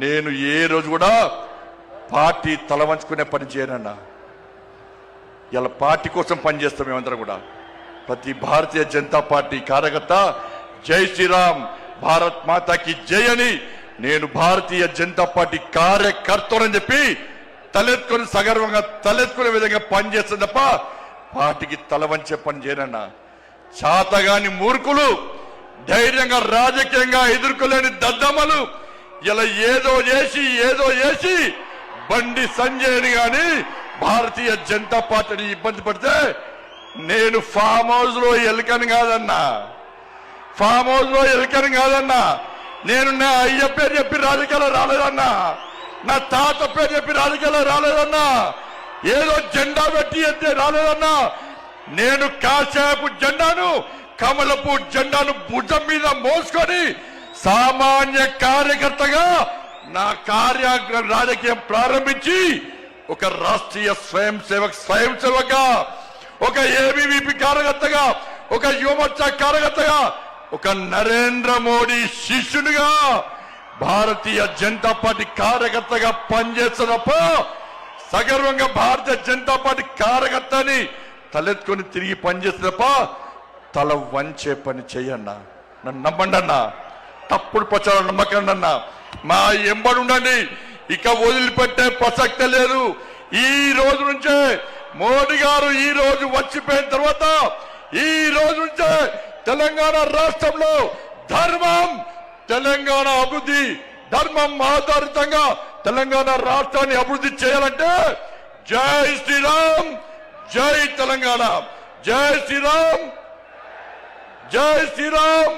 నేను ఏ రోజు కూడా పార్టీ తల వంచుకునే పని చేయనన్నా. ఇలా పార్టీ కోసం పనిచేస్తాం మేమందరం కూడా. ప్రతి భారతీయ జనతా పార్టీ కార్యకర్త జై శ్రీరామ్, భారత్ మాతాకి జై అని నేను భారతీయ జనతా పార్టీ కార్యకర్తలని చెప్పి తలెత్తుకొని సగర్వంగా తలెత్తుకునే విధంగా పనిచేస్తుంది తప్ప పార్టీకి తల వంచే పని చేయనన్నా. చాతగాని మూర్ఖులు, ధైర్యంగా రాజకీయంగా ఎదుర్కోలేని దద్దమ్మలు ఇలా ఏదో చేసి బండి సంజయ్ని గాని భారతీయ జనతా పార్టీని ఇబ్బంది పడితే నేను ఫామ్ హౌస్ లో ఎలుకని కాదన్నా, ఫామ్ హౌస్ లో ఎలుకని కాదన్నా. నేను నా అయ్య పేరు చెప్పి రాజకీయాలు రాలేదన్నా, నా తాత పేరు చెప్పి రాజకీయాలు రాలేదన్నా, ఏదో జెండా పెట్టి ఎత్తే రాలేదన్నా. నేను కాషాయపు జెండాను, కమలపు జెండాను భుజం మీద మోసుకొని సామాన్య కార్యకర్తగా నా రాజకీయం ప్రారంభించి ఒక రాష్ట్రీయ స్వయం సేవకగా, ఒక ఏబీవీపీ కార్యకర్తగా, ఒక యువమోర్చా కార్యకర్తగా, ఒక నరేంద్ర మోడీ శిష్యునిగా భారతీయ జనతా పార్టీ కార్యకర్తగా పనిచేస్తున్నప్ప సగర్వంగా భారతీయ జనతా పార్టీ కార్యకర్తని తలెత్తుకొని తిరిగి పనిచేస్తున్నప్ప తల వంచే పని చెయ్యన్నా. నన్ను నమ్మండి అన్నా, తప్పుడు ప్రచారం నమ్మకండి అన్నా. మా ఎంబడి ఉండండి, ఇక వదిలిపెట్టే ప్రసక్తే లేదు. ఈ రోజు నుంచే మోడీ గారు ఈ రోజు వచ్చిపోయిన తర్వాత ఈ రోజు నుంచే తెలంగాణ రాష్ట్రంలో ధర్మం, తెలంగాణ అభివృద్ధి, ధర్మం ఆధారితంగా తెలంగాణ రాష్ట్రాన్ని అభివృద్ధి చేయాలంటే జై శ్రీరామ్, జై తెలంగాణ, జై శ్రీరామ్, జై శ్రీరామ్.